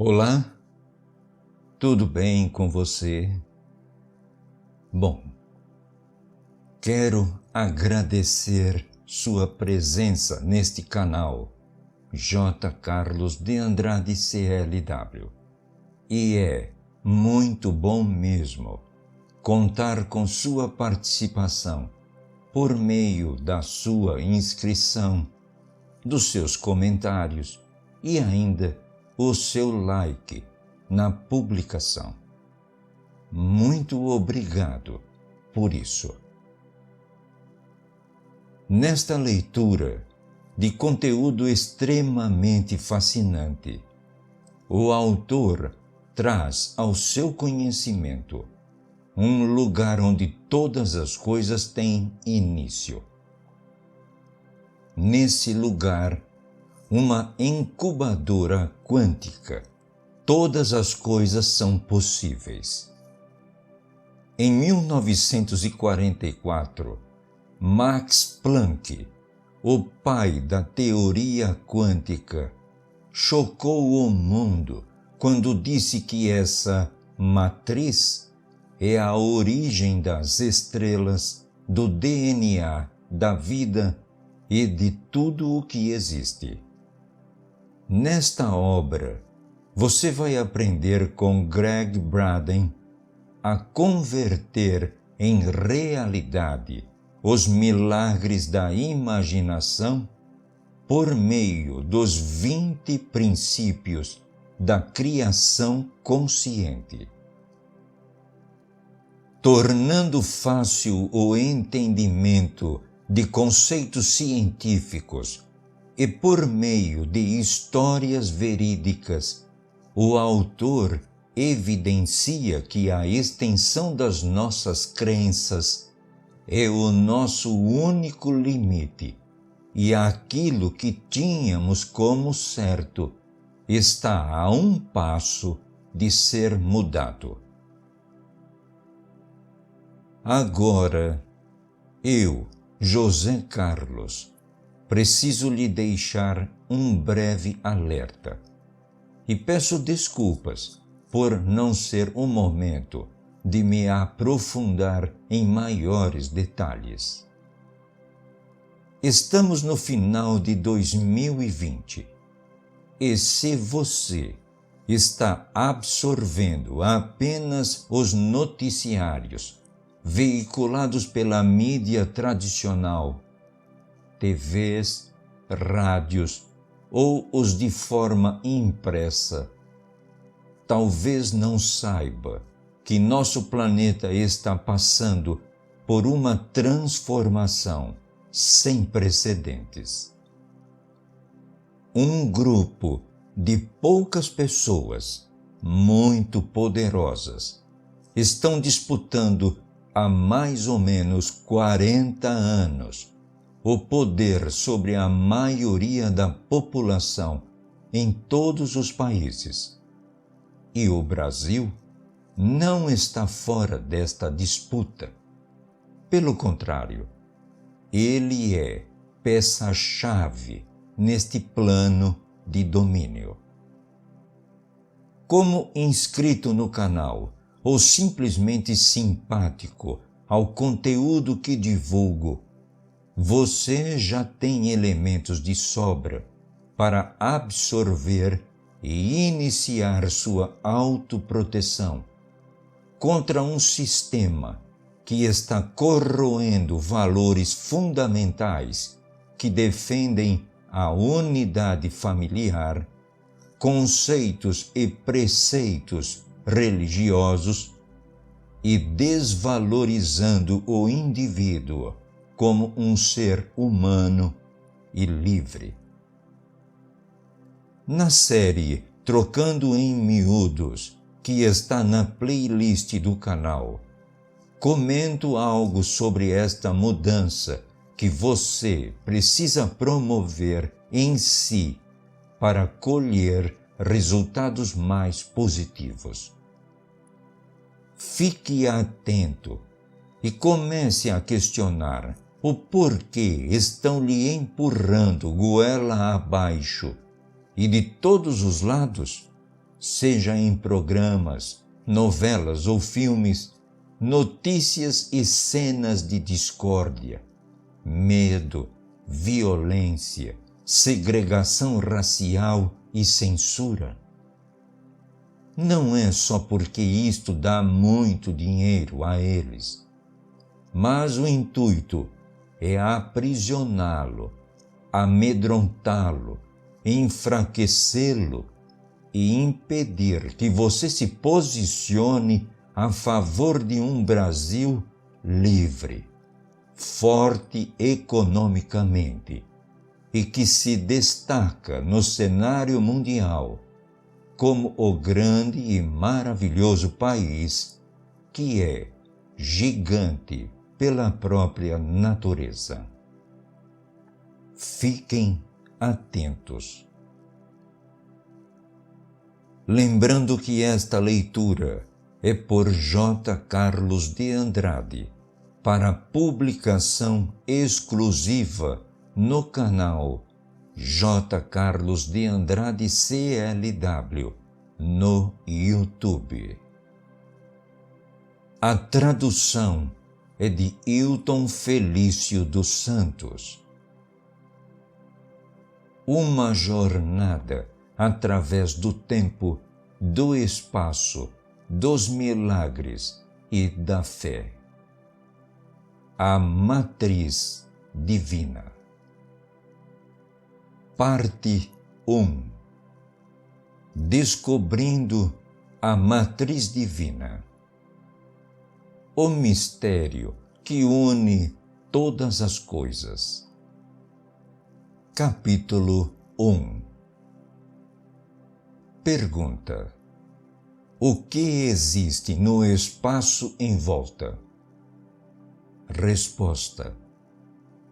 Olá, tudo bem com você? Bom, quero agradecer sua presença neste canal J. Carlos de Andrade CLW. E é muito bom mesmo contar com sua participação por meio da sua inscrição, dos seus comentários e ainda o seu like na publicação. Muito obrigado por isso. Nesta leitura de conteúdo extremamente fascinante, o autor traz ao seu conhecimento um lugar onde todas as coisas têm início. Nesse lugar, uma incubadora quântica. Todas as coisas são possíveis. Em 1944, Max Planck, o pai da teoria quântica, chocou o mundo quando disse que essa matriz é a origem das estrelas, do DNA, da vida e de tudo o que existe. Nesta obra, você vai aprender com Gregg Braden a converter em realidade os milagres da imaginação por meio dos 20 princípios da criação consciente. Tornando fácil o entendimento de conceitos científicos e por meio de histórias verídicas, o autor evidencia que a extensão das nossas crenças é o nosso único limite e aquilo que tínhamos como certo está a um passo de ser mudado. Agora, eu, José Carlos, preciso lhe deixar um breve alerta e peço desculpas por não ser o momento de me aprofundar em maiores detalhes. Estamos no final de 2020 e se você está absorvendo apenas os noticiários veiculados pela mídia tradicional, TVs, rádios ou os de forma impressa, talvez não saiba que nosso planeta está passando por uma transformação sem precedentes. Um grupo de poucas pessoas muito poderosas estão disputando há mais ou menos 40 anos o poder sobre a maioria da população em todos os países. E o Brasil não está fora desta disputa. Pelo contrário, ele é peça-chave neste plano de domínio. Como inscrito no canal ou simplesmente simpático ao conteúdo que divulgo, você já tem elementos de sobra para absorver e iniciar sua autoproteção contra um sistema que está corroendo valores fundamentais que defendem a unidade familiar, conceitos e preceitos religiosos e desvalorizando o indivíduo como um ser humano e livre. Na série Trocando em Miúdos, que está na playlist do canal, comento algo sobre esta mudança que você precisa promover em si para colher resultados mais positivos. Fique atento e comece a questionar o porquê estão lhe empurrando goela abaixo e de todos os lados seja em programas, novelas ou filmes, notícias e cenas de discórdia, medo, violência, segregação racial e censura. Não é só porque isto dá muito dinheiro a eles, mas o intuito é aprisioná-lo, amedrontá-lo, enfraquecê-lo e impedir que você se posicione a favor de um Brasil livre, forte economicamente e que se destaca no cenário mundial como o grande e maravilhoso país que é gigante pela própria natureza. Fiquem atentos. Lembrando que esta leitura é por J. Carlos de Andrade, para publicação exclusiva no canal J. Carlos de Andrade CLW no YouTube. A tradução é de Hilton Felício dos Santos. Uma jornada através do tempo, do espaço, dos milagres e da fé. A Matriz Divina. Parte 1. Descobrindo a Matriz Divina. O mistério que une todas as coisas. Capítulo 1. Pergunta: o que existe no espaço em volta? Resposta: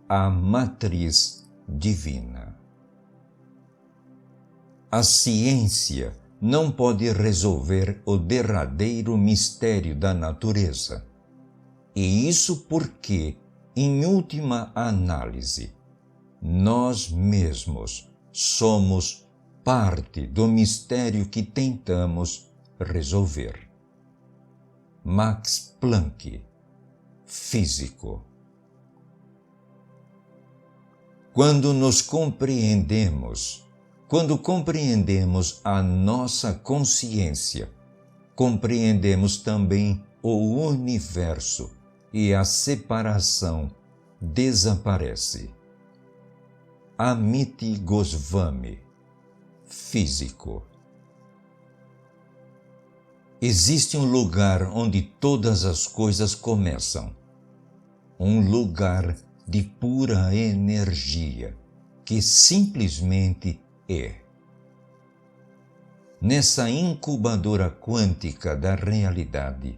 a Matriz Divina. A ciência não pode resolver o derradeiro mistério da natureza. E isso porque, em última análise, nós mesmos somos parte do mistério que tentamos resolver. Max Planck, físico. Quando compreendemos a nossa consciência, compreendemos também o universo e a separação desaparece. Amit Goswami, físico. Existe um lugar onde todas as coisas começam. Um lugar de pura energia, que simplesmente é. Nessa incubadora quântica da realidade,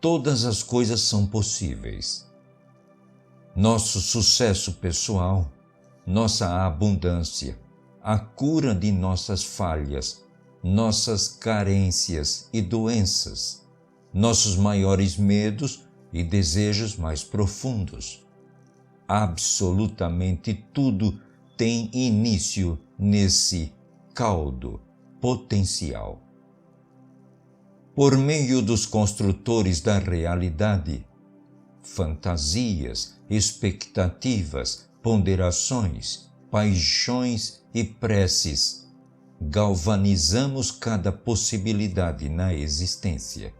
todas as coisas são possíveis. Nosso sucesso pessoal, nossa abundância, a cura de nossas falhas, nossas carências e doenças, nossos maiores medos e desejos mais profundos. Absolutamente tudo tem início nesse caldo potencial. Por meio dos construtores da realidade, fantasias, expectativas, ponderações, paixões e preces, galvanizamos cada possibilidade na existência.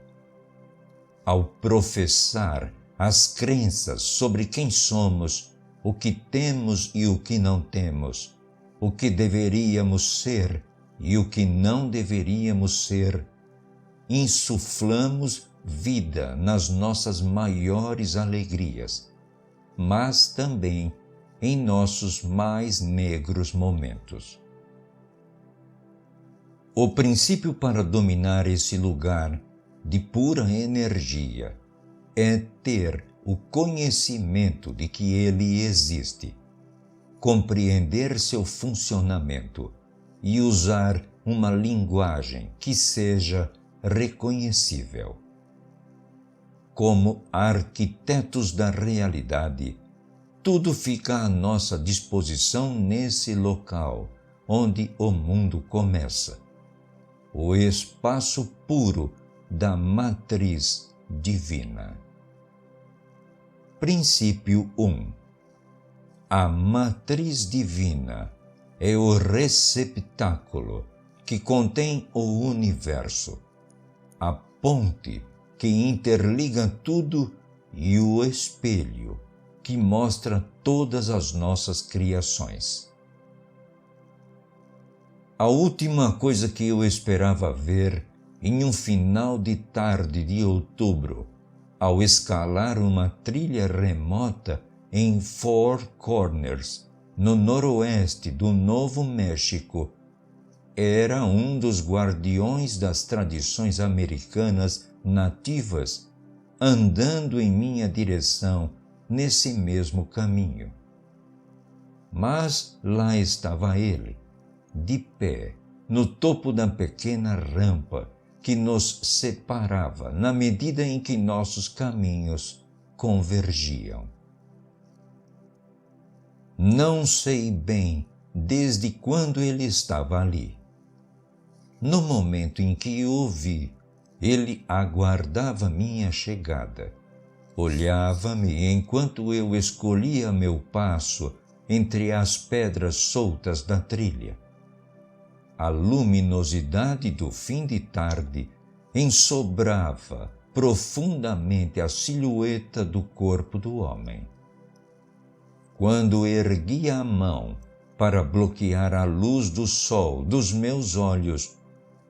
Ao professar as crenças sobre quem somos, o que temos e o que não temos, o que deveríamos ser e o que não deveríamos ser, insuflamos vida nas nossas maiores alegrias, mas também em nossos mais negros momentos. O princípio para dominar esse lugar de pura energia é ter o conhecimento de que ele existe, compreender seu funcionamento e usar uma linguagem que seja reconhecível. Como arquitetos da realidade, tudo fica à nossa disposição nesse local onde o mundo começa. o espaço puro da matriz divina. Princípio 1. A matriz divina é o receptáculo que contém o universo, a ponte que interliga tudo e o espelho que mostra todas as nossas criações. A última coisa que eu esperava ver em um final de tarde de outubro, ao escalar uma trilha remota em Four Corners, no noroeste do Novo México, era um dos guardiões das tradições americanas nativas andando em minha direção nesse mesmo caminho. Mas lá estava ele, de pé, no topo da pequena rampa que nos separava na medida em que nossos caminhos convergiam. Não sei bem desde quando ele estava ali. No momento em que o vi, ele aguardava minha chegada. Olhava-me enquanto eu escolhia meu passo entre as pedras soltas da trilha. A luminosidade do fim de tarde ensobrava profundamente a silhueta do corpo do homem. Quando erguia a mão para bloquear a luz do sol dos meus olhos,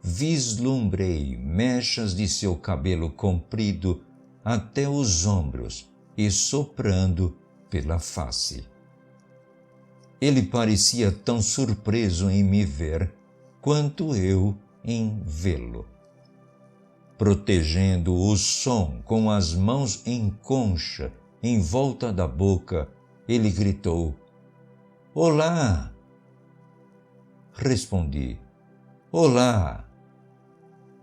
vislumbrei mechas de seu cabelo comprido até os ombros e soprando pela face. Ele parecia tão surpreso em me ver quanto eu em vê-lo. Protegendo o som com as mãos em concha em volta da boca, ele gritou: "Olá!" Respondi: "Olá!"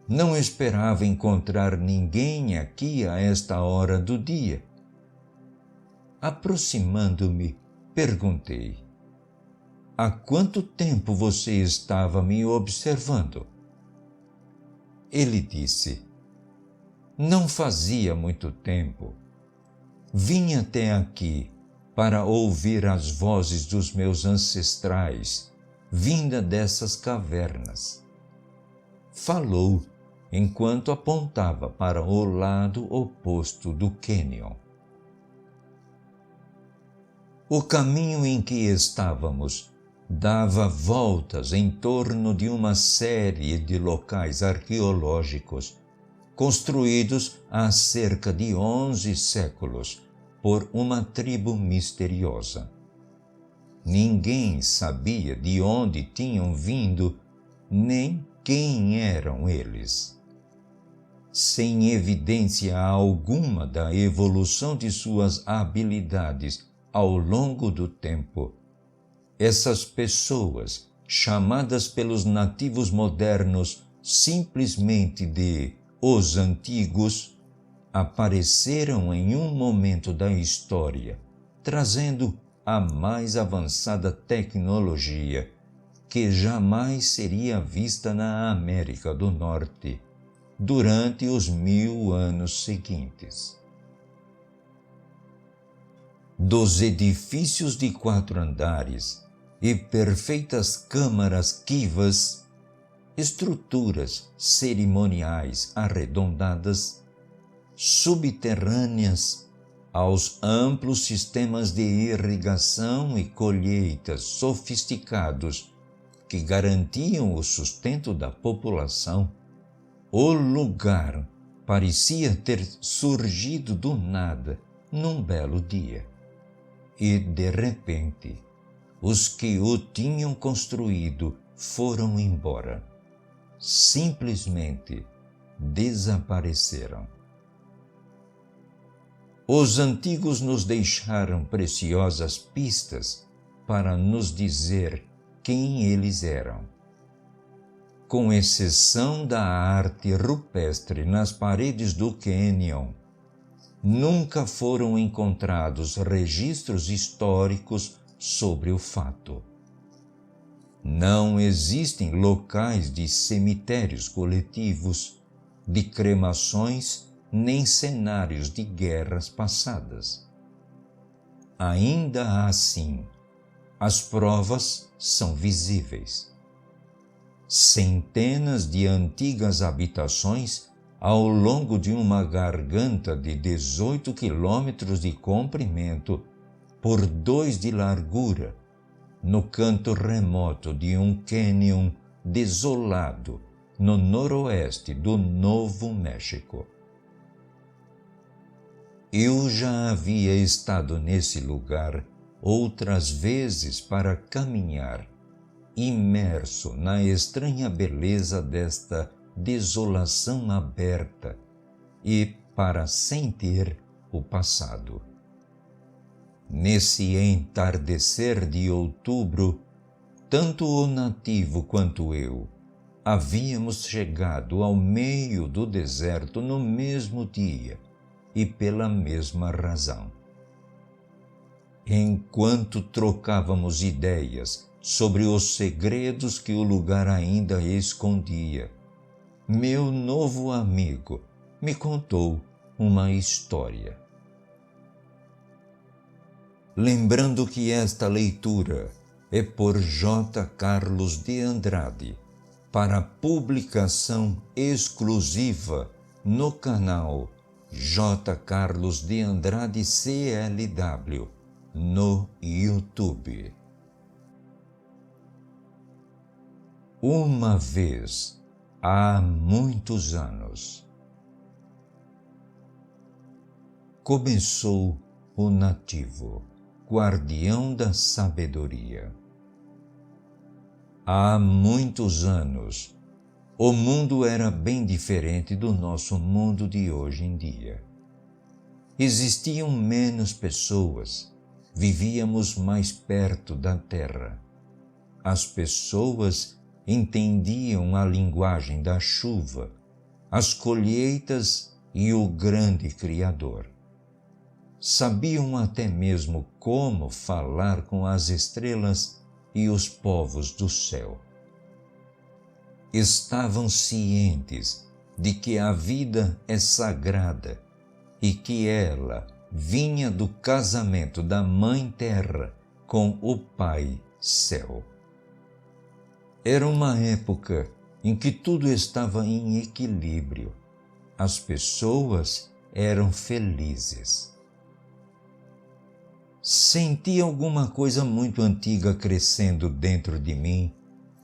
Não esperava encontrar ninguém aqui a esta hora do dia. Aproximando-me, perguntei: "Há quanto tempo você estava me observando?" Ele disse: "Não fazia muito tempo. Vim até aqui para ouvir as vozes dos meus ancestrais, vinda dessas cavernas." Falou enquanto apontava para o lado oposto do cânion. O caminho em que estávamos dava voltas em torno de uma série de locais arqueológicos construídos há cerca de 11 séculos por uma tribo misteriosa. Ninguém sabia de onde tinham vindo nem quem eram eles. Sem evidência alguma da evolução de suas habilidades ao longo do tempo, essas pessoas, chamadas pelos nativos modernos simplesmente de os antigos, apareceram em um momento da história, trazendo a mais avançada tecnologia que jamais seria vista na América do Norte durante os 1000 anos seguintes. Dos edifícios de 4 andares e perfeitas câmaras quivas, estruturas cerimoniais arredondadas, subterrâneas, aos amplos sistemas de irrigação e colheitas sofisticados que garantiam o sustento da população, o lugar parecia ter surgido do nada num belo dia. E, de repente, os que o tinham construído foram embora. Simplesmente desapareceram. Os antigos nos deixaram preciosas pistas para nos dizer quem eles eram. Com exceção da arte rupestre nas paredes do cânion, nunca foram encontrados registros históricos sobre o fato. Não existem locais de cemitérios coletivos, de cremações, nem cenários de guerras passadas. Ainda assim, as provas são visíveis. Centenas de antigas habitações ao longo de uma garganta de 18 quilômetros de comprimento por 2 de largura, no canto remoto de um cânion desolado no noroeste do Novo México. Eu já havia estado nesse lugar outras vezes para caminhar, imerso na estranha beleza desta desolação aberta e para sentir o passado. Nesse entardecer de outubro, tanto o nativo quanto eu havíamos chegado ao meio do deserto no mesmo dia e pela mesma razão. Enquanto trocávamos ideias sobre os segredos que o lugar ainda escondia, meu novo amigo me contou uma história. Lembrando que esta leitura é por J. Carlos de Andrade, para publicação exclusiva no canal J. Carlos de Andrade CLW no YouTube. Uma vez, há muitos anos, começou o nativo, guardião da sabedoria. Há muitos anos, o mundo era bem diferente do nosso mundo de hoje em dia. Existiam menos pessoas, vivíamos mais perto da terra. As pessoas entendiam a linguagem da chuva, as colheitas e o grande Criador. Sabiam até mesmo como falar com as estrelas e os povos do céu. Estavam cientes de que a vida é sagrada e que ela vinha do casamento da Mãe Terra com o Pai Céu. Era uma época em que tudo estava em equilíbrio. As pessoas eram felizes. Senti alguma coisa muito antiga crescendo dentro de mim,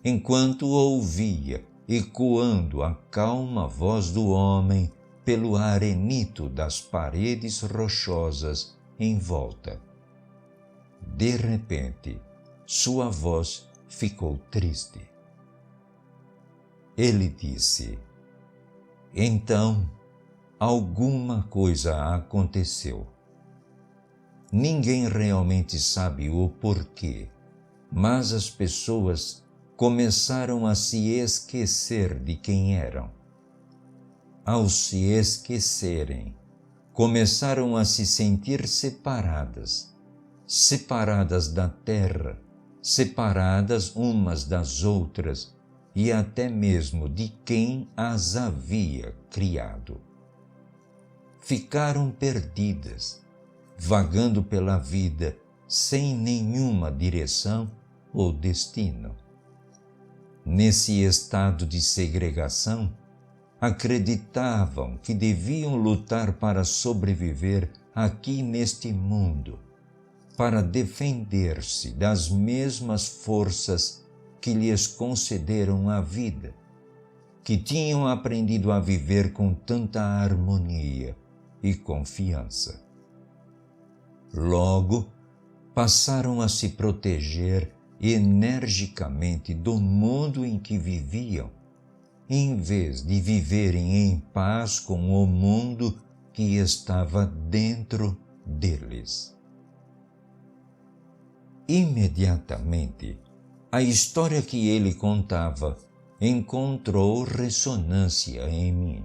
enquanto ouvia ecoando a calma voz do homem pelo arenito das paredes rochosas em volta. De repente, sua voz ficou triste. Ele disse: "Então, alguma coisa aconteceu. Ninguém realmente sabe o porquê, mas as pessoas começaram a se esquecer de quem eram. Ao se esquecerem, começaram a se sentir separadas, separadas da terra, separadas umas das outras e até mesmo de quem as havia criado. Ficaram perdidas, vagando pela vida sem nenhuma direção ou destino. Nesse estado de segregação, acreditavam que deviam lutar para sobreviver aqui neste mundo, para defender-se das mesmas forças que lhes concederam a vida, que tinham aprendido a viver com tanta harmonia e confiança. Logo, passaram a se proteger energicamente do mundo em que viviam, em vez de viverem em paz com o mundo que estava dentro deles. Imediatamente, a história que ele contava encontrou ressonância em mim.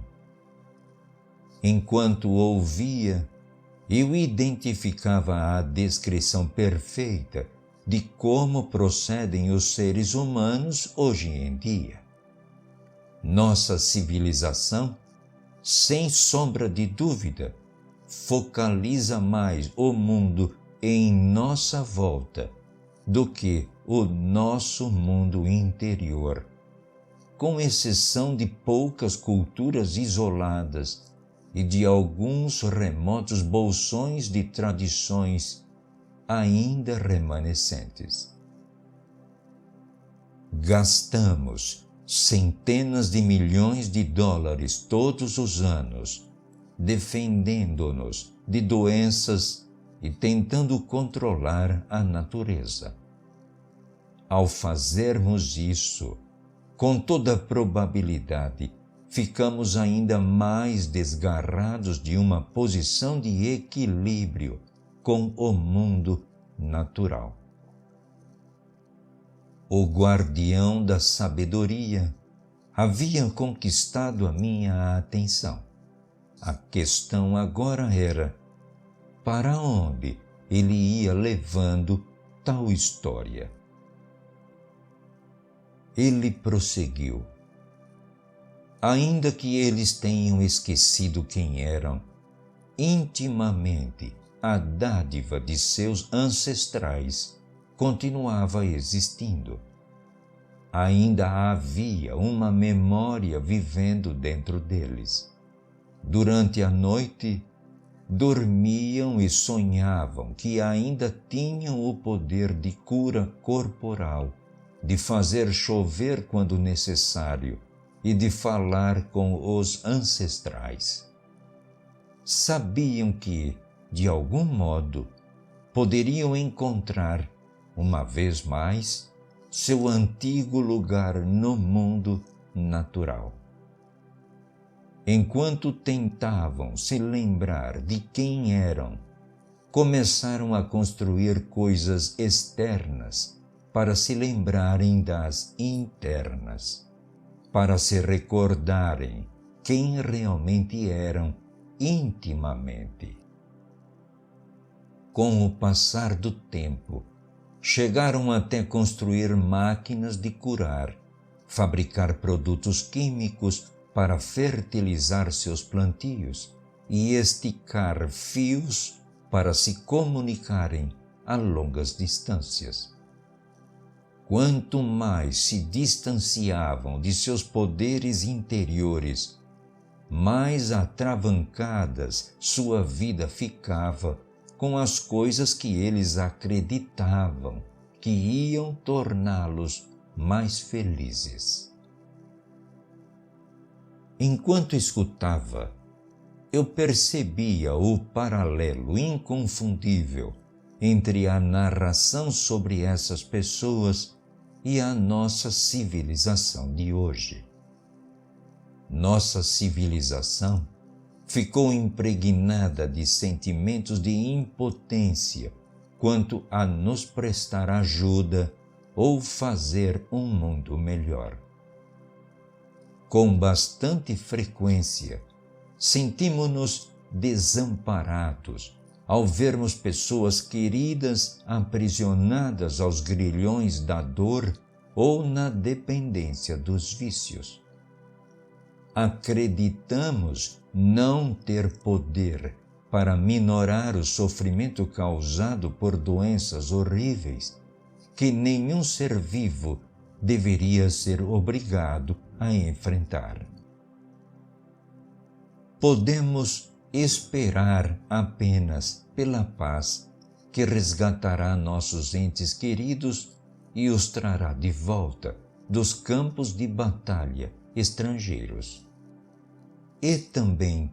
Enquanto ouvia, eu identificava a descrição perfeita de como procedem os seres humanos hoje em dia. Nossa civilização, sem sombra de dúvida, focaliza mais o mundo em nossa volta do que o nosso mundo interior, com exceção de poucas culturas isoladas e de alguns remotos bolsões de tradições ainda remanescentes. Gastamos centenas de milhões de dólares todos os anos defendendo-nos de doenças e tentando controlar a natureza. Ao fazermos isso, com toda probabilidade, ficamos ainda mais desgarrados de uma posição de equilíbrio com o mundo natural. O guardião da sabedoria havia conquistado a minha atenção. A questão agora era: para onde ele ia levando tal história? Ele prosseguiu: ainda que eles tenham esquecido quem eram, intimamente a dádiva de seus ancestrais continuava existindo. Ainda havia uma memória vivendo dentro deles. Durante a noite, dormiam e sonhavam que ainda tinham o poder de cura corporal, de fazer chover quando necessário e de falar com os ancestrais. Sabiam que, de algum modo, poderiam encontrar, uma vez mais, seu antigo lugar no mundo natural. Enquanto tentavam se lembrar de quem eram, começaram a construir coisas externas para se lembrarem das internas, para se recordarem quem realmente eram intimamente. Com o passar do tempo, chegaram até construir máquinas de curar, fabricar produtos químicos para fertilizar seus plantios e esticar fios para se comunicarem a longas distâncias. Quanto mais se distanciavam de seus poderes interiores, mais atravancadas sua vida ficava com as coisas que eles acreditavam que iam torná-los mais felizes. Enquanto escutava, eu percebia o paralelo inconfundível entre a narração sobre essas pessoas e a nossa civilização de hoje. Nossa civilização ficou impregnada de sentimentos de impotência quanto a nos prestar ajuda ou fazer um mundo melhor. Com bastante frequência, sentimos-nos desamparados ao vermos pessoas queridas aprisionadas aos grilhões da dor ou na dependência dos vícios. Acreditamos não ter poder para minorar o sofrimento causado por doenças horríveis que nenhum ser vivo deveria ser obrigado a enfrentar. Podemos esperar apenas pela paz que resgatará nossos entes queridos e os trará de volta dos campos de batalha estrangeiros. E também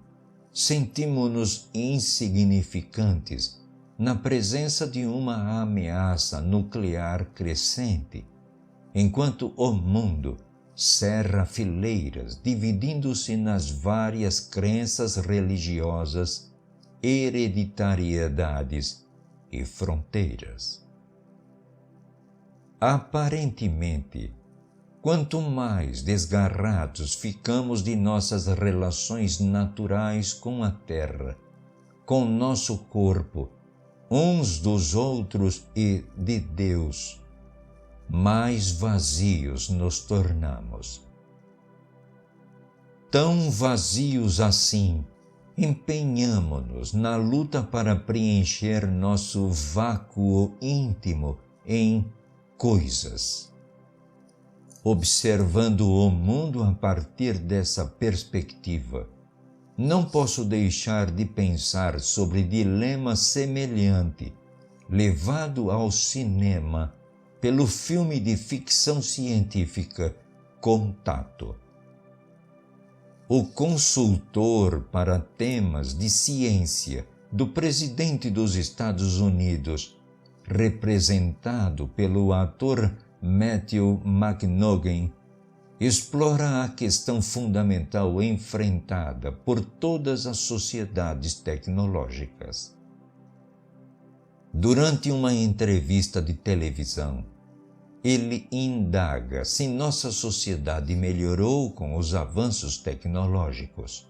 sentimos-nos insignificantes na presença de uma ameaça nuclear crescente, enquanto o mundo cerra fileiras, dividindo-se nas várias crenças religiosas, hereditariedades e fronteiras. Aparentemente, quanto mais desgarrados ficamos de nossas relações naturais com a terra, com nosso corpo uns dos outros e de Deus, mais vazios nos tornamos. Tão vazios assim, empenhamo-nos na luta para preencher nosso vácuo íntimo em coisas. Observando o mundo a partir dessa perspectiva, não posso deixar de pensar sobre dilema semelhante, levado ao cinema pelo filme de ficção científica Contato. O consultor para temas de ciência do presidente dos Estados Unidos, representado pelo ator Matthew McConaughey, explora a questão fundamental enfrentada por todas as sociedades tecnológicas. Durante uma entrevista de televisão, ele indaga se nossa sociedade melhorou com os avanços tecnológicos.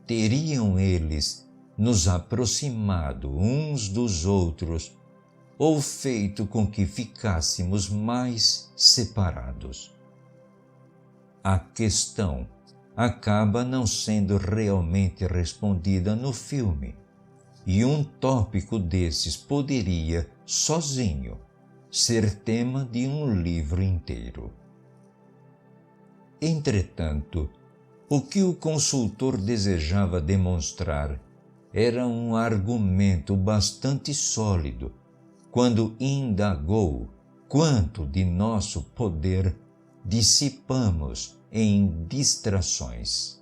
Teriam eles nos aproximado uns dos outros ou feito com que ficássemos mais separados? A questão acaba não sendo realmente respondida no filme, e um tópico desses poderia, sozinho, ser tema de um livro inteiro. Entretanto, o que o consultor desejava demonstrar era um argumento bastante sólido quando indagou quanto de nosso poder dissipamos em distrações.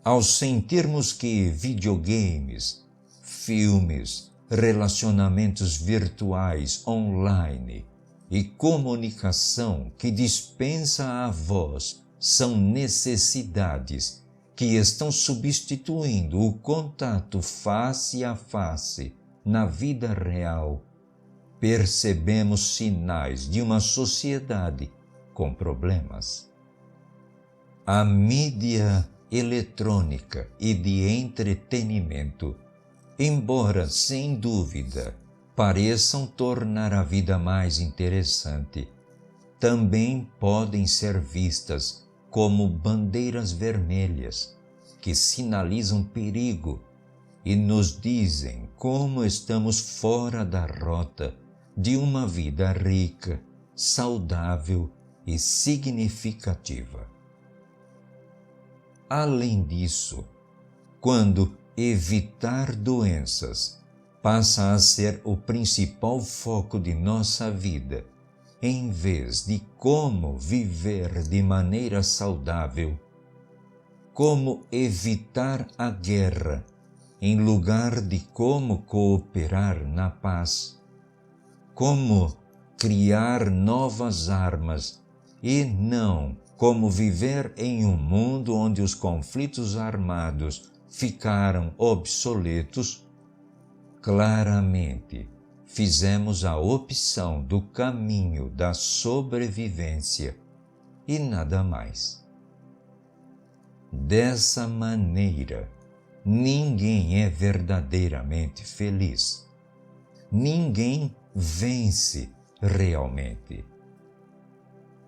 Ao sentirmos que videogames, filmes, relacionamentos virtuais online e comunicação que dispensa a voz são necessidades que estão substituindo o contato face a face na vida real, percebemos sinais de uma sociedade com problemas. A mídia eletrônica e de entretenimento, embora sem dúvida pareçam tornar a vida mais interessante, também podem ser vistas como bandeiras vermelhas que sinalizam perigo e nos dizem como estamos fora da rota de uma vida rica, saudável e significativa. Além disso, quando evitar doenças passa a ser o principal foco de nossa vida, em vez de como viver de maneira saudável, como evitar a guerra, em lugar de como cooperar na paz, como criar novas armas e não como viver em um mundo onde os conflitos armados ficaram obsoletos, claramente fizemos a opção do caminho da sobrevivência e nada mais. Dessa maneira, ninguém é verdadeiramente feliz. Ninguém vence realmente.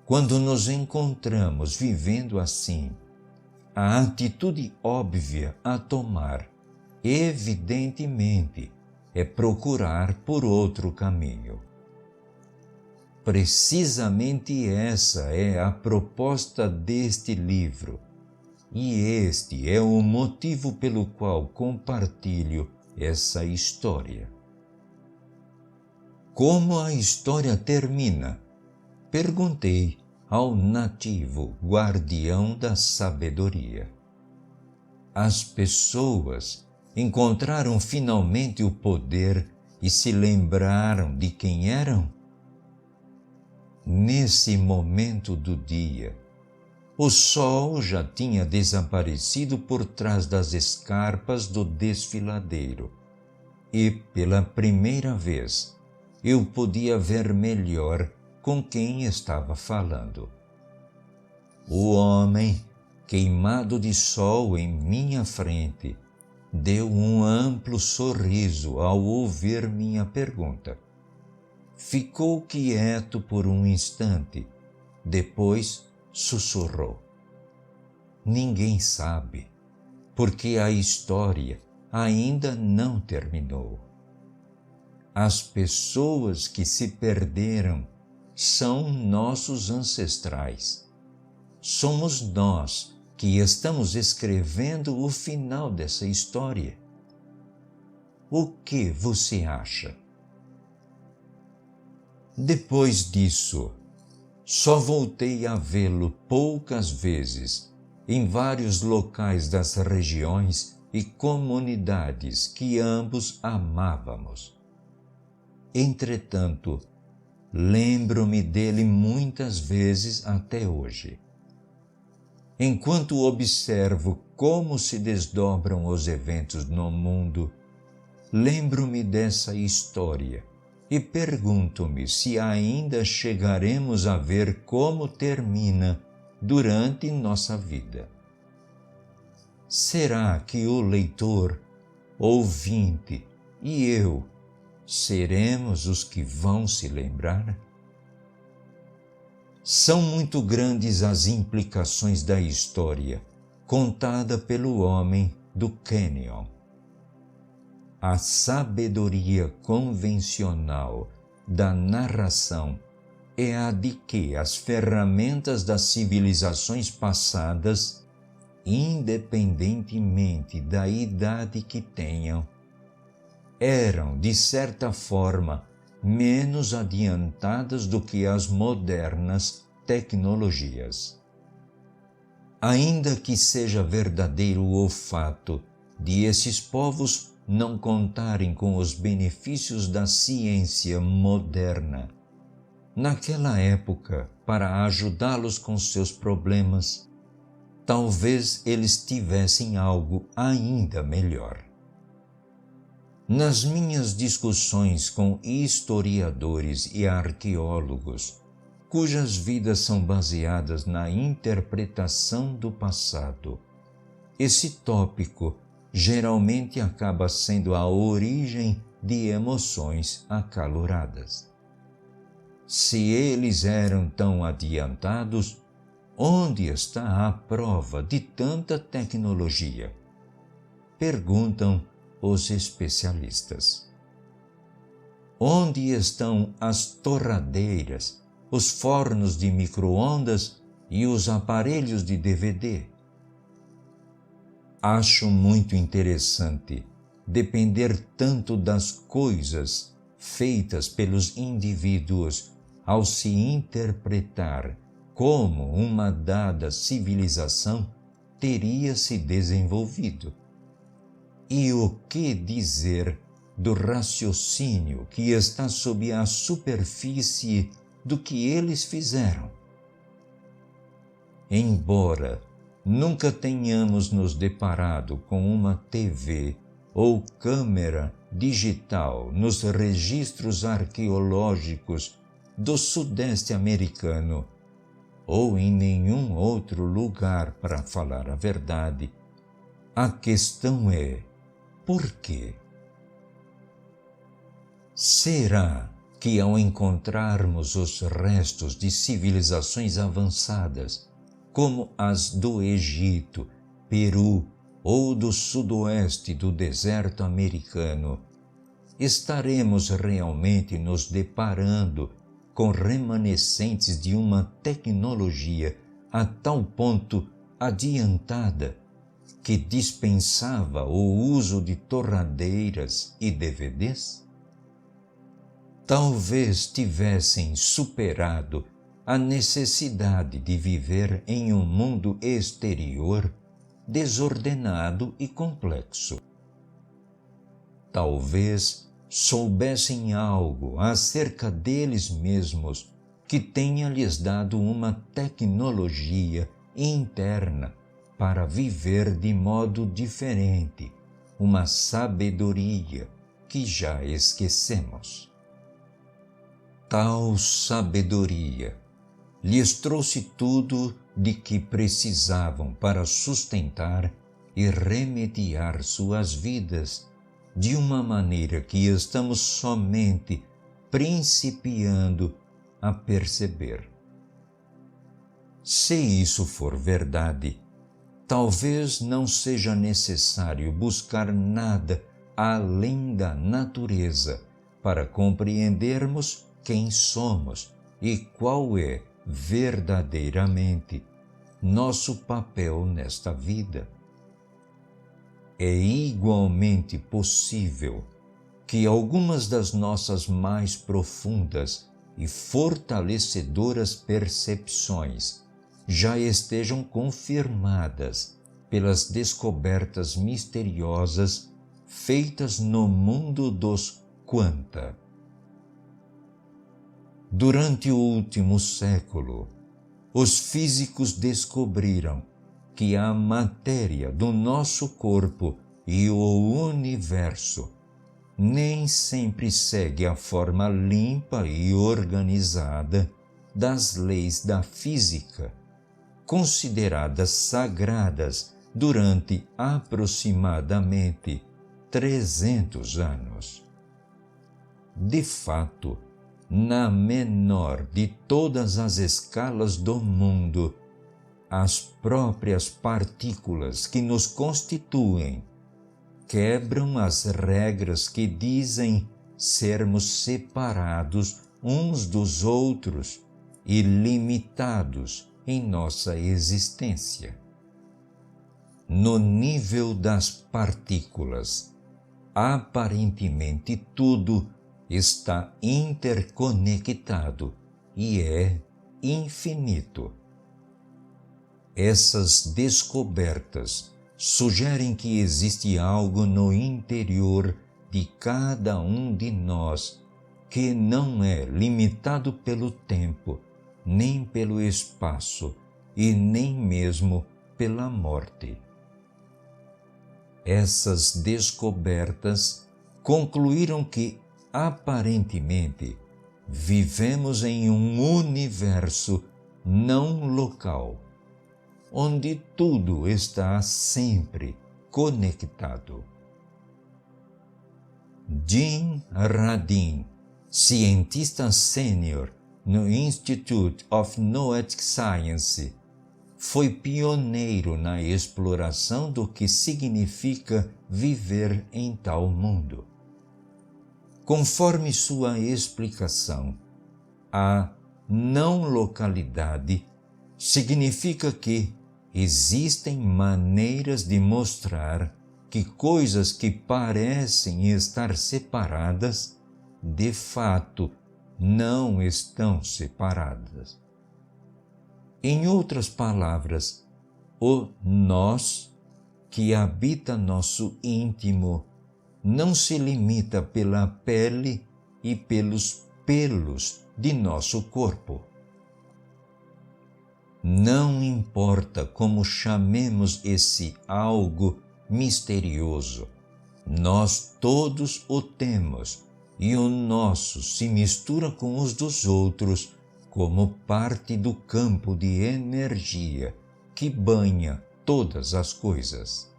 Quando nos encontramos vivendo assim, a atitude óbvia a tomar, evidentemente, é procurar por outro caminho. Precisamente essa é a proposta deste livro, e este é o motivo pelo qual compartilho essa história. Como a história termina? Perguntei ao nativo guardião da sabedoria. As pessoas encontraram finalmente o poder e se lembraram de quem eram? Nesse momento do dia, o sol já tinha desaparecido por trás das escarpas do desfiladeiro e, pela primeira vez, eu podia ver melhor com quem estava falando. O homem, queimado de sol em minha frente, deu um amplo sorriso ao ouvir minha pergunta. Ficou quieto por um instante, depois sussurrou: ninguém sabe, porque a história ainda não terminou. As pessoas que se perderam são nossos ancestrais. Somos nós que estamos escrevendo o final dessa história. O que você acha? Depois disso, só voltei a vê-lo poucas vezes em vários locais das regiões e comunidades que ambos amávamos. Entretanto, lembro-me dele muitas vezes até hoje. Enquanto observo como se desdobram os eventos no mundo, lembro-me dessa história e pergunto-me se ainda chegaremos a ver como termina durante nossa vida. Será que o leitor, ouvinte e eu seremos os que vão se lembrar? São muito grandes as implicações da história contada pelo homem do Canyon. A sabedoria convencional da narração é a de que as ferramentas das civilizações passadas, independentemente da idade que tenham, eram, de certa forma, menos adiantadas do que as modernas tecnologias. Ainda que seja verdadeiro o fato de esses povos não contarem com os benefícios da ciência moderna, naquela época, para ajudá-los com seus problemas, talvez eles tivessem algo ainda melhor. Nas minhas discussões com historiadores e arqueólogos, cujas vidas são baseadas na interpretação do passado, esse tópico geralmente acaba sendo a origem de emoções acaloradas. Se eles eram tão adiantados, onde está a prova de tanta tecnologia? Perguntam os especialistas. Onde estão as torradeiras, os fornos de micro-ondas e os aparelhos de DVD? Acho muito interessante depender tanto das coisas feitas pelos indivíduos ao se interpretar como uma dada civilização teria se desenvolvido. E o que dizer do raciocínio que está sob a superfície do que eles fizeram? Embora nunca tenhamos nos deparado com uma TV ou câmera digital nos registros arqueológicos do Sudeste americano, ou em nenhum outro lugar, para falar a verdade, a questão é: por quê? Será que ao encontrarmos os restos de civilizações avançadas, como as do Egito, Peru ou do sudoeste do deserto americano, estaremos realmente nos deparando com remanescentes de uma tecnologia a tal ponto adiantada que dispensava o uso de torradeiras e DVDs? Talvez tivessem superado a necessidade de viver em um mundo exterior desordenado e complexo. Talvez soubessem algo acerca deles mesmos que tenha lhes dado uma tecnologia interna para viver de modo diferente, uma sabedoria que já esquecemos. Tal sabedoria lhes trouxe tudo de que precisavam para sustentar e remediar suas vidas de uma maneira que estamos somente principiando a perceber. Se isso for verdade, talvez não seja necessário buscar nada além da natureza para compreendermos quem somos e qual é verdadeiramente nosso papel nesta vida. É igualmente possível que algumas das nossas mais profundas e fortalecedoras percepções já estejam confirmadas pelas descobertas misteriosas feitas no mundo dos quanta. Durante o último século, os físicos descobriram que a matéria do nosso corpo e o universo nem sempre segue a forma limpa e organizada das leis da física, consideradas sagradas durante aproximadamente 300 anos. De fato, na menor de todas as escalas do mundo, as próprias partículas que nos constituem quebram as regras que dizem sermos separados uns dos outros e limitados em nossa existência. No nível das partículas, aparentemente tudo está interconectado e é infinito. Essas descobertas sugerem que existe algo no interior de cada um de nós que não é limitado pelo tempo, nem pelo espaço e nem mesmo pela morte. Essas descobertas concluíram que, aparentemente, vivemos em um universo não local, onde tudo está sempre conectado. Jim Radin, cientista sênior no Institute of Noetic Science, foi pioneiro na exploração do que significa viver em tal mundo. Conforme sua explicação, a não localidade significa que existem maneiras de mostrar que coisas que parecem estar separadas, de fato, não estão separadas. Em outras palavras, o nós, que habita nosso íntimo, não se limita pela pele e pelos pelos de nosso corpo. Não importa como chamemos esse algo misterioso, nós todos o temos e o nosso se mistura com os dos outros como parte do campo de energia que banha todas as coisas.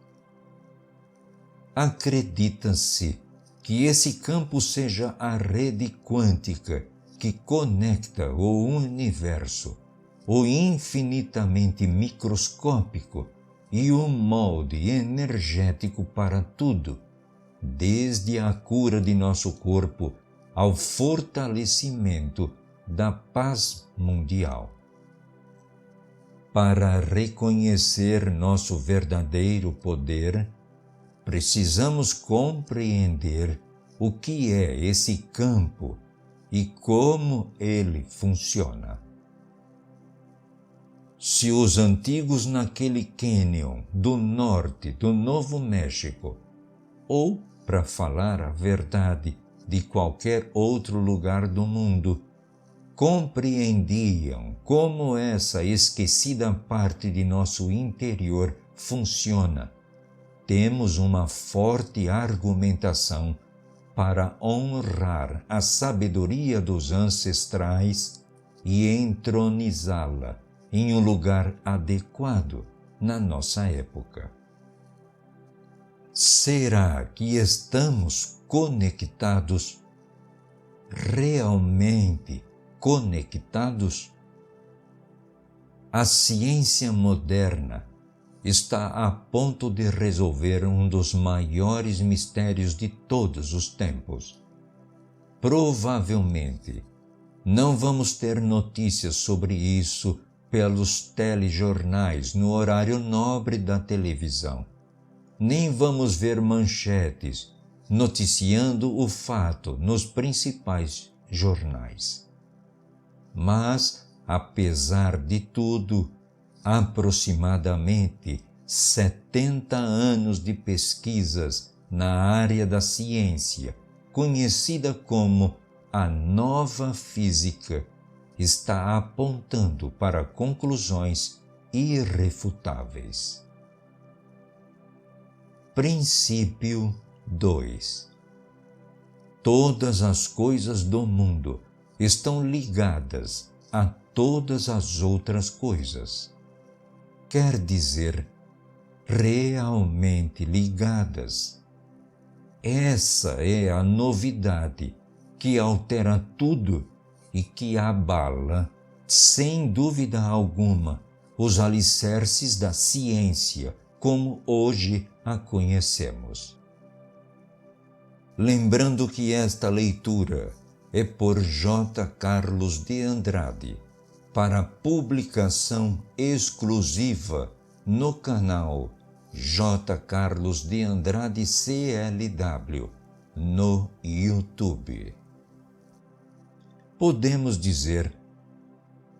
Acredita-se que esse campo seja a rede quântica que conecta o universo, o infinitamente microscópico e o molde energético para tudo, desde a cura de nosso corpo ao fortalecimento da paz mundial. Para reconhecer nosso verdadeiro poder, precisamos compreender o que é esse campo e como ele funciona. Se os antigos naquele cânion do norte do Novo México, ou, para falar a verdade, de qualquer outro lugar do mundo, compreendiam como essa esquecida parte de nosso interior funciona, temos uma forte argumentação para honrar a sabedoria dos ancestrais e entronizá-la em um lugar adequado na nossa época. Será que estamos conectados? Realmente conectados? A ciência moderna está a ponto de resolver um dos maiores mistérios de todos os tempos. Provavelmente, não vamos ter notícias sobre isso pelos telejornais no horário nobre da televisão. Nem vamos ver manchetes noticiando o fato nos principais jornais. Mas, apesar de tudo, aproximadamente 70 anos de pesquisas na área da ciência, conhecida como a nova física, está apontando para conclusões irrefutáveis. Princípio 2. Todas as coisas do mundo estão ligadas a todas as outras coisas. Quer dizer, realmente ligadas. Essa é a novidade que altera tudo e que abala, sem dúvida alguma, os alicerces da ciência como hoje a conhecemos. Lembrando que esta leitura é por J. Carlos de Andrade, para publicação exclusiva no canal J. Carlos de Andrade CLW no YouTube. Podemos dizer,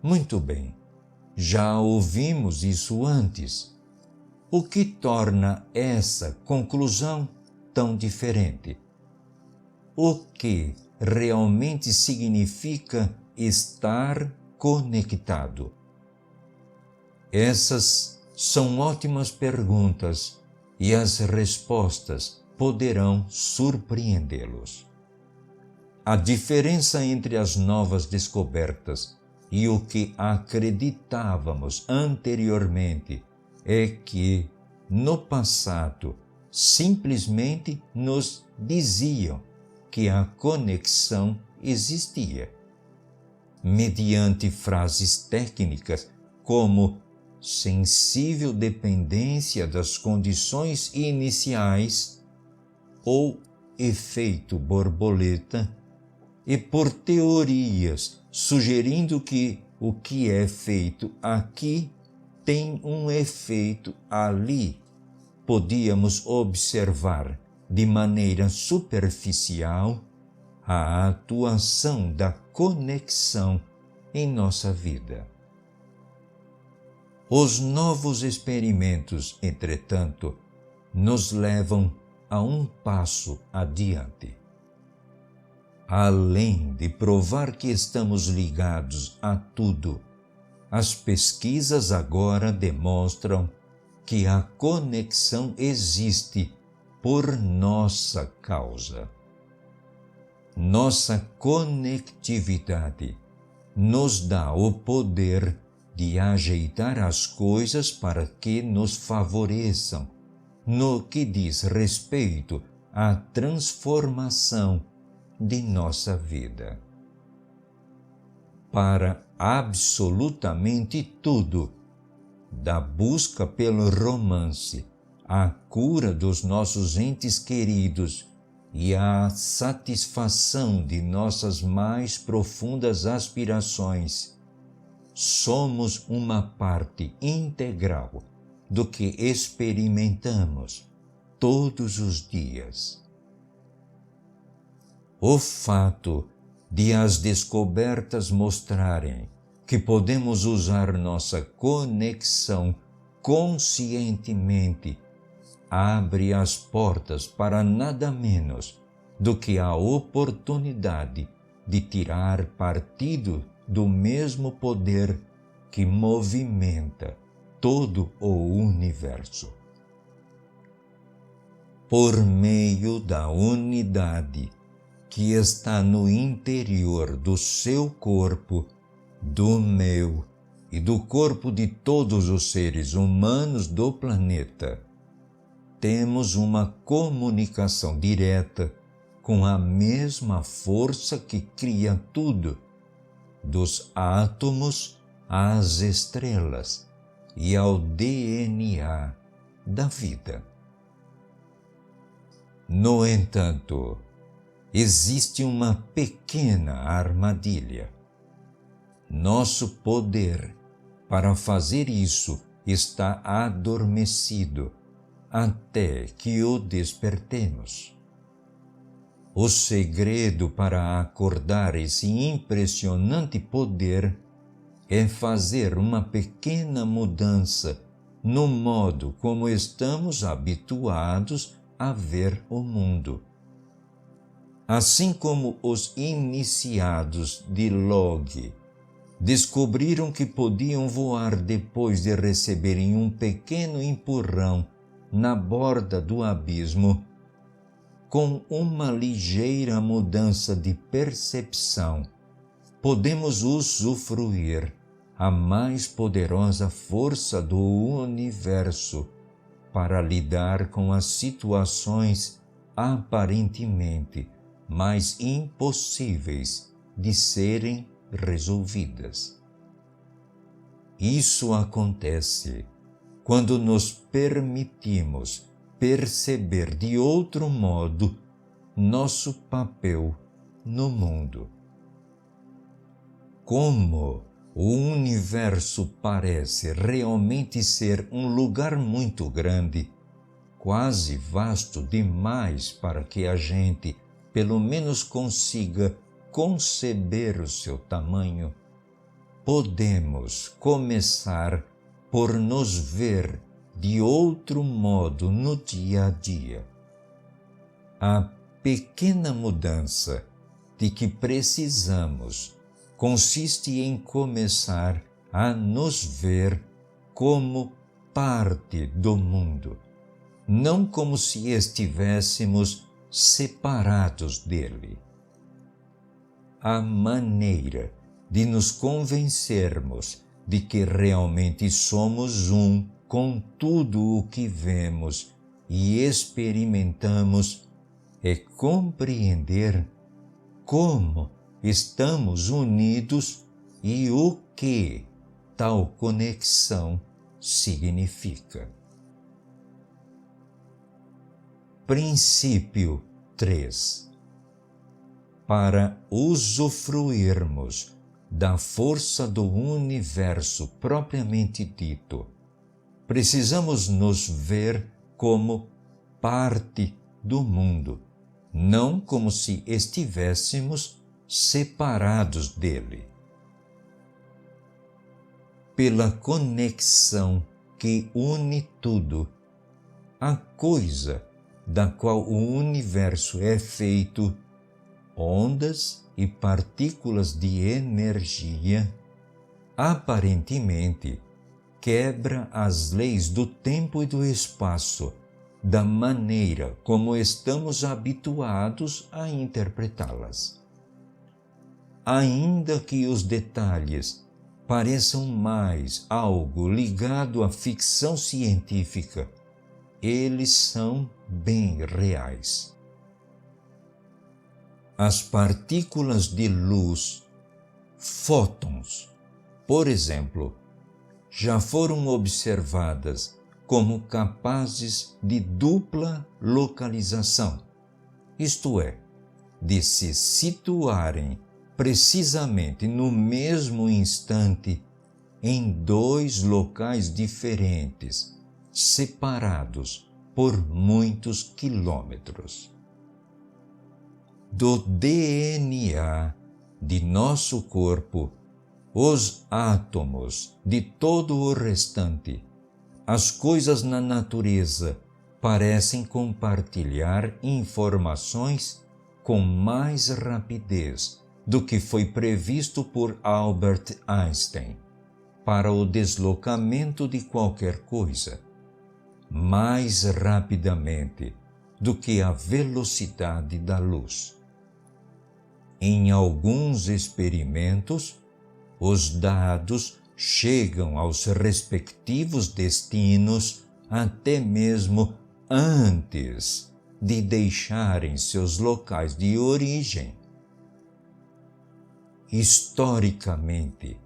muito bem, já ouvimos isso antes. O que torna essa conclusão tão diferente? O que realmente significa estar conectado? Essas são ótimas perguntas e as respostas poderão surpreendê-los. A diferença entre as novas descobertas e o que acreditávamos anteriormente é que, no passado, simplesmente nos diziam que a conexão existia, mediante frases técnicas como sensível dependência das condições iniciais ou efeito borboleta, e por teorias sugerindo que o que é feito aqui tem um efeito ali. Podíamos observar de maneira superficial a atuação da conexão em nossa vida. Os novos experimentos, entretanto, nos levam a um passo adiante. Além de provar que estamos ligados a tudo, as pesquisas agora demonstram que a conexão existe por nossa causa. Nossa conectividade nos dá o poder de ajeitar as coisas para que nos favoreçam no que diz respeito à transformação de nossa vida. Para absolutamente tudo, da busca pelo romance, à cura dos nossos entes queridos e à satisfação de nossas mais profundas aspirações, somos uma parte integral do que experimentamos todos os dias. O fato de as descobertas mostrarem que podemos usar nossa conexão conscientemente abre as portas para nada menos do que a oportunidade de tirar partido do mesmo poder que movimenta todo o universo. Por meio da unidade que está no interior do seu corpo, do meu e do corpo de todos os seres humanos do planeta, temos uma comunicação direta com a mesma força que cria tudo, dos átomos às estrelas e ao DNA da vida. No entanto, existe uma pequena armadilha. Nosso poder para fazer isso está adormecido até que o despertemos. O segredo para acordar esse impressionante poder é fazer uma pequena mudança no modo como estamos habituados a ver o mundo. Assim como os iniciados de Log descobriram que podiam voar depois de receberem um pequeno empurrão na borda do abismo, com uma ligeira mudança de percepção, podemos usufruir a mais poderosa força do universo para lidar com as situações aparentemente mais impossíveis de serem resolvidas. Isso acontece quando nos permitimos perceber de outro modo nosso papel no mundo. Como o universo parece realmente ser um lugar muito grande, quase vasto demais para que a gente pelo menos consiga conceber o seu tamanho, podemos começar por nos ver de outro modo no dia a dia. A pequena mudança de que precisamos consiste em começar a nos ver como parte do mundo, não como se estivéssemos separados dele. A maneira de nos convencermos de que realmente somos um com tudo o que vemos e experimentamos é compreender como estamos unidos e o que tal conexão significa. Princípio 3. Para usufruirmos da força do universo propriamente dito, precisamos nos ver como parte do mundo, não como se estivéssemos separados dele. Pela conexão que une tudo, a coisa da qual o universo é feito, ondas e partículas de energia, aparentemente quebra as leis do tempo e do espaço da maneira como estamos habituados a interpretá-las. Ainda que os detalhes pareçam mais algo ligado à ficção científica, eles são bem reais. As partículas de luz, fótons, por exemplo, já foram observadas como capazes de dupla localização, isto é, de se situarem precisamente no mesmo instante em dois locais diferentes, separados por muitos quilômetros. Do DNA de nosso corpo, os átomos de todo o restante, as coisas na natureza parecem compartilhar informações com mais rapidez do que foi previsto por Albert Einstein para o deslocamento de qualquer coisa, mais rapidamente do que a velocidade da luz. Em alguns experimentos, os dados chegam aos respectivos destinos até mesmo antes de deixarem seus locais de origem. Historicamente,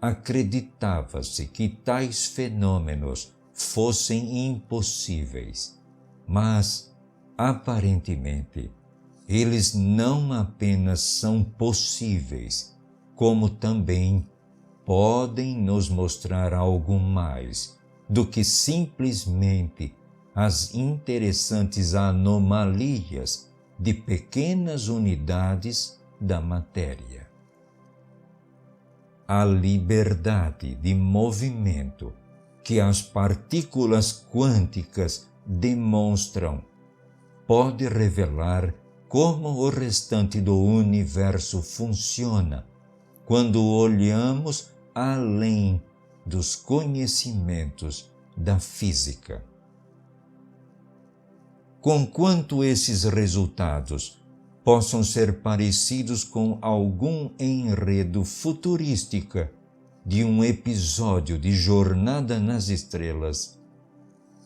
acreditava-se que tais fenômenos fossem impossíveis, mas, aparentemente, eles não apenas são possíveis, como também podem nos mostrar algo mais do que simplesmente as interessantes anomalias de pequenas unidades da matéria. A liberdade de movimento que as partículas quânticas demonstram pode revelar como o restante do universo funciona quando olhamos além dos conhecimentos da física. Conquanto esses resultados possam ser parecidos com algum enredo futurística de um episódio de Jornada nas Estrelas,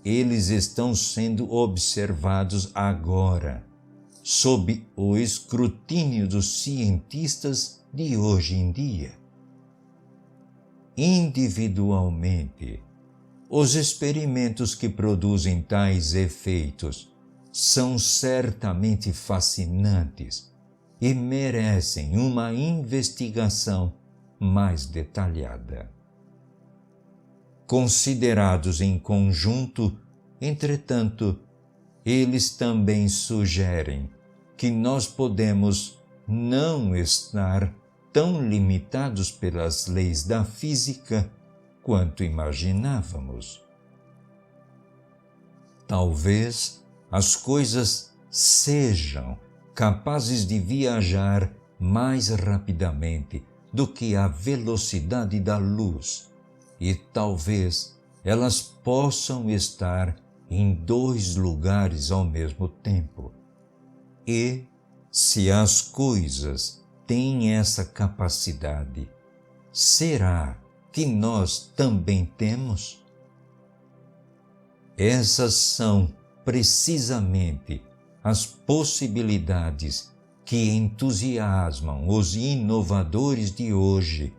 eles estão sendo observados agora, sob o escrutínio dos cientistas de hoje em dia. Individualmente, os experimentos que produzem tais efeitos são certamente fascinantes e merecem uma investigação mais detalhada. Considerados em conjunto, entretanto, eles também sugerem que nós podemos não estar tão limitados pelas leis da física quanto imaginávamos. Talvez as coisas sejam capazes de viajar mais rapidamente do que a velocidade da luz, e talvez elas possam estar em 2 lugares ao mesmo tempo. E, se as coisas têm essa capacidade, será que nós também temos? Essas são precisamente as possibilidades que entusiasmam os inovadores de hoje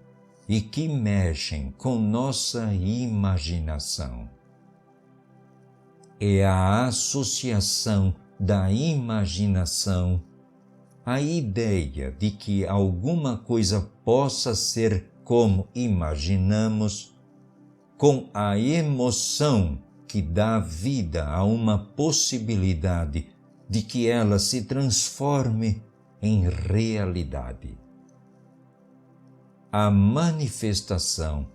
e que mexem com nossa imaginação. É a associação da imaginação, a ideia de que alguma coisa possa ser como imaginamos, com a emoção que dá vida a uma possibilidade de que ela se transforme em realidade. A manifestação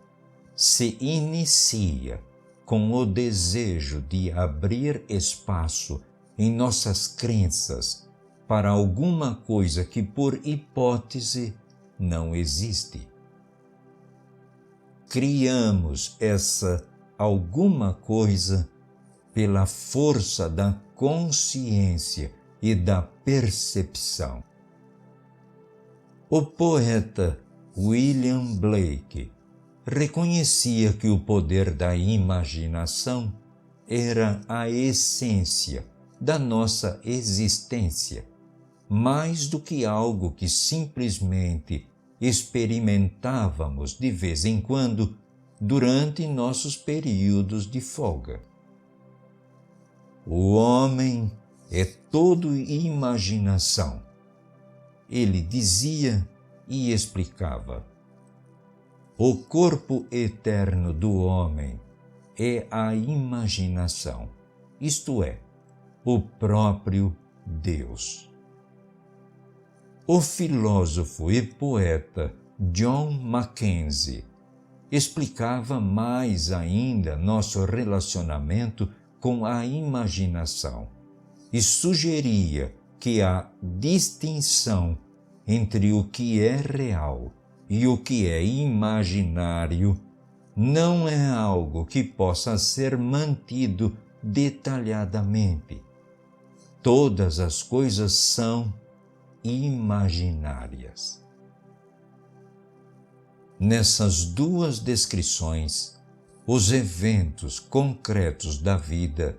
se inicia com o desejo de abrir espaço em nossas crenças para alguma coisa que, por hipótese, não existe. Criamos essa alguma coisa pela força da consciência e da percepção. O poeta William Blake reconhecia que o poder da imaginação era a essência da nossa existência, mais do que algo que simplesmente experimentávamos de vez em quando durante nossos períodos de folga. O homem é todo imaginação, ele dizia e explicava. O corpo eterno do homem é a imaginação, isto é, o próprio Deus. O filósofo e poeta John Mackenzie explicava mais ainda nosso relacionamento com a imaginação e sugeria que a distinção entre o que é real e o que é imaginário não é algo que possa ser mantido detalhadamente. Todas as coisas são imaginárias. Nessas 2 descrições, os eventos concretos da vida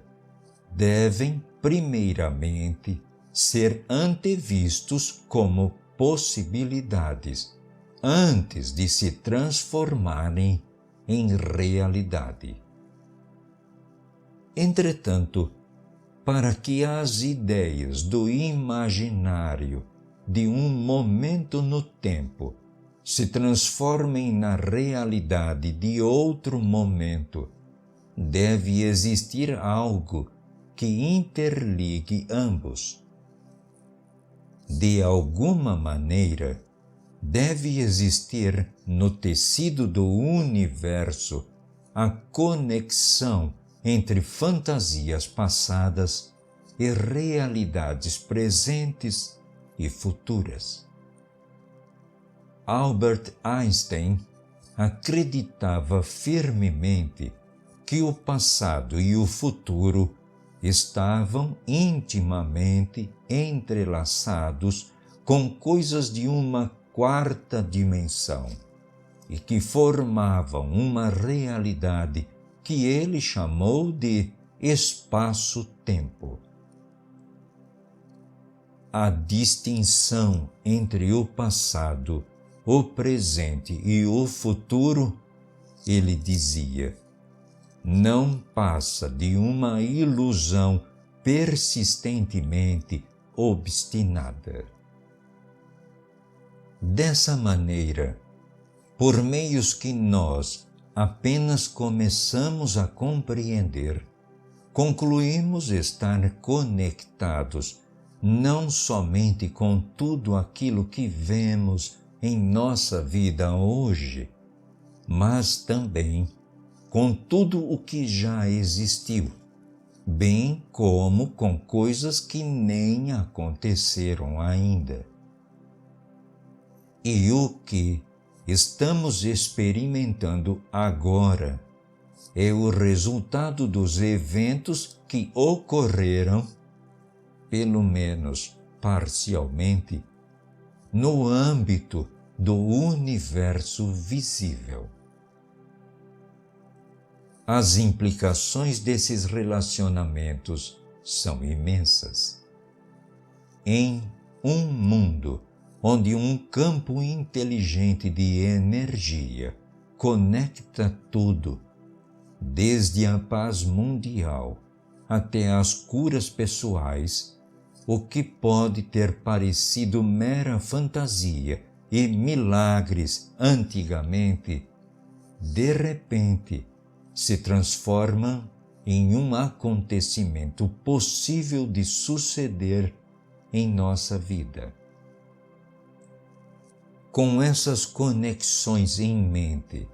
devem, primeiramente, ser antevistos como possibilidades, antes de se transformarem em realidade. Entretanto, para que as ideias do imaginário de um momento no tempo se transformem na realidade de outro momento, deve existir algo que interligue ambos. De alguma maneira, deve existir no tecido do universo a conexão entre fantasias passadas e realidades presentes e futuras. Albert Einstein acreditava firmemente que o passado e o futuro estavam intimamente entrelaçados com coisas de uma quarta dimensão e que formavam uma realidade que ele chamou de espaço-tempo. A distinção entre o passado, o presente e o futuro, ele dizia, não passa de uma ilusão persistentemente obstinada. Dessa maneira, por meios que nós apenas começamos a compreender, concluímos estar conectados não somente com tudo aquilo que vemos em nossa vida hoje, mas também com tudo o que já existiu, bem como com coisas que nem aconteceram ainda. E o que estamos experimentando agora é o resultado dos eventos que ocorreram, pelo menos parcialmente, no âmbito do universo visível. As implicações desses relacionamentos são imensas. Em um mundo onde um campo inteligente de energia conecta tudo, desde a paz mundial até as curas pessoais, o que pode ter parecido mera fantasia e milagres antigamente, de repente, se transforma em um acontecimento possível de suceder em nossa vida. Com essas conexões em mente,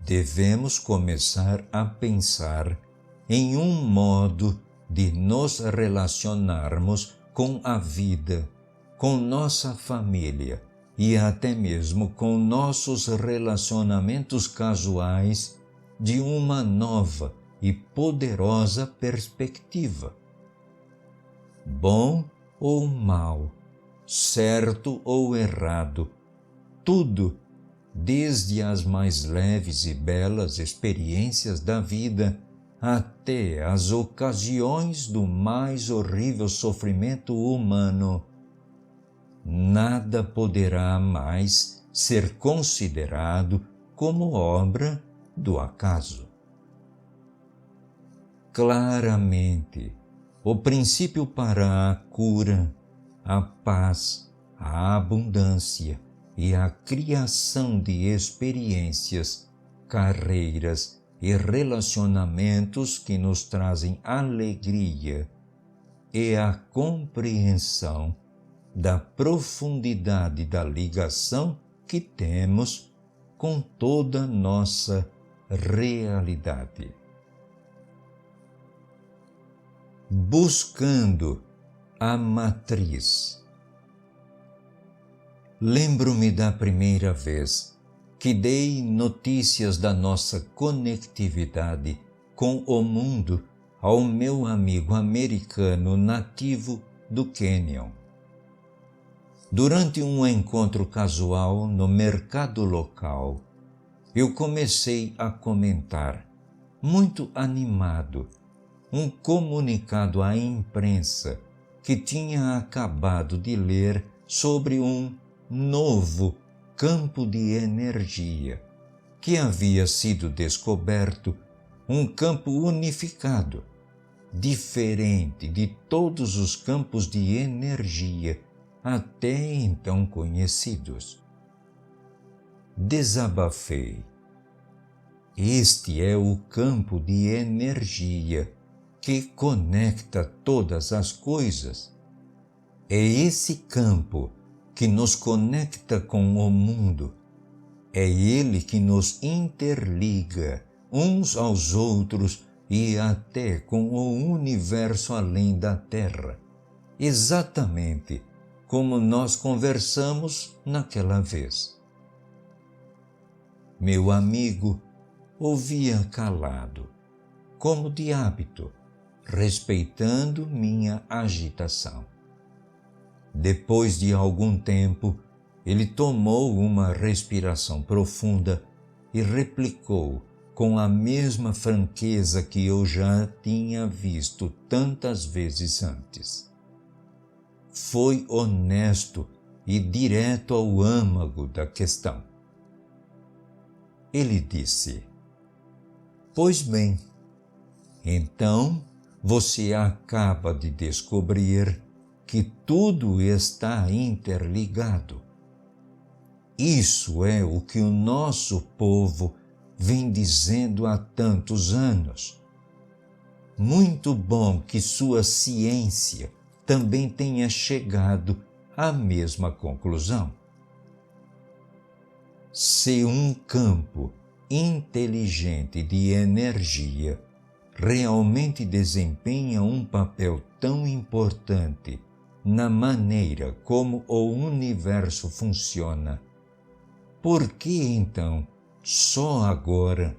devemos começar a pensar em um modo de nos relacionarmos com a vida, com nossa família e até mesmo com nossos relacionamentos casuais de uma nova e poderosa perspectiva. Bom ou mal, certo ou errado, tudo, desde as mais leves e belas experiências da vida até as ocasiões do mais horrível sofrimento humano, nada poderá mais ser considerado como obra do acaso. Claramente, o princípio para a cura, a paz, a abundância e a criação de experiências, carreiras e relacionamentos que nos trazem alegria é a compreensão da profundidade da ligação que temos com toda nossa realidade. Buscando a matriz. Lembro-me da primeira vez que dei notícias da nossa conectividade com o mundo ao meu amigo americano nativo do Quênia. Durante um encontro casual no mercado local, eu comecei a comentar, muito animado, um comunicado à imprensa que tinha acabado de ler sobre um novo campo de energia que havia sido descoberto, um campo unificado, diferente de todos os campos de energia até então conhecidos. Desabafei. Este é o campo de energia que conecta todas as coisas. É esse campo que nos conecta com o mundo. É ele que nos interliga uns aos outros e até com o universo além da Terra, exatamente como nós conversamos naquela vez. Meu amigo ouvia calado, como de hábito, respeitando minha agitação. Depois de algum tempo, ele tomou uma respiração profunda e replicou com a mesma franqueza que eu já tinha visto tantas vezes antes. Foi honesto e direto ao âmago da questão. Ele disse: "Pois bem, então você acaba de descobrir que tudo está interligado. Isso é o que o nosso povo vem dizendo há tantos anos. Muito bom que sua ciência também tenha chegado à mesma conclusão. Se um campo inteligente de energia realmente desempenha um papel tão importante na maneira como o universo funciona, por que então só agora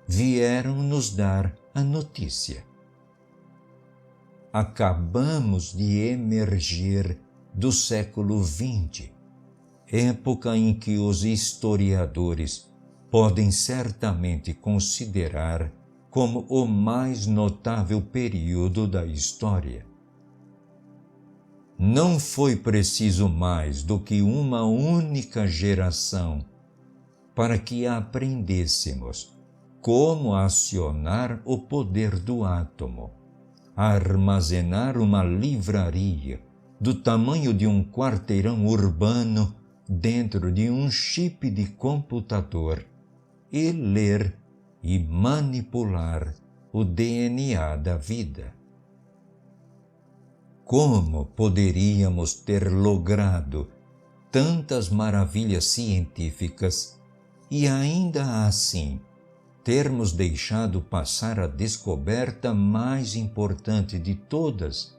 vieram nos dar a notícia? Acabamos de emergir do século XX, época em que os historiadores podem certamente considerar como o mais notável período da história. Não foi preciso mais do que uma única geração para que aprendêssemos como acionar o poder do átomo, armazenar uma livraria do tamanho de um quarteirão urbano dentro de um chip de computador e ler e manipular o DNA da vida. Como poderíamos ter logrado tantas maravilhas científicas e ainda assim termos deixado passar a descoberta mais importante de todas,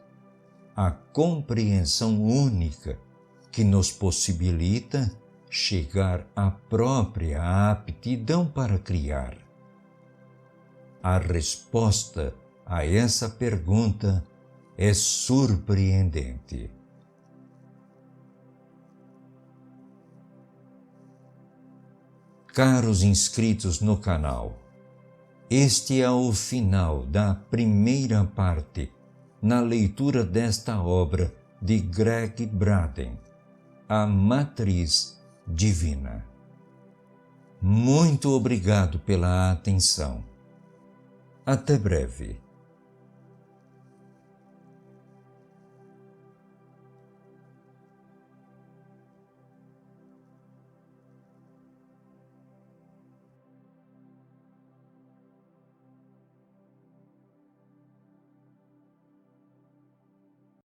a compreensão única que nos possibilita chegar à própria aptidão para criar? A resposta a essa pergunta é surpreendente. Caros inscritos no canal, este é o final da primeira parte na leitura desta obra de Gregg Braden, A Matriz Divina. Muito obrigado pela atenção. Até breve.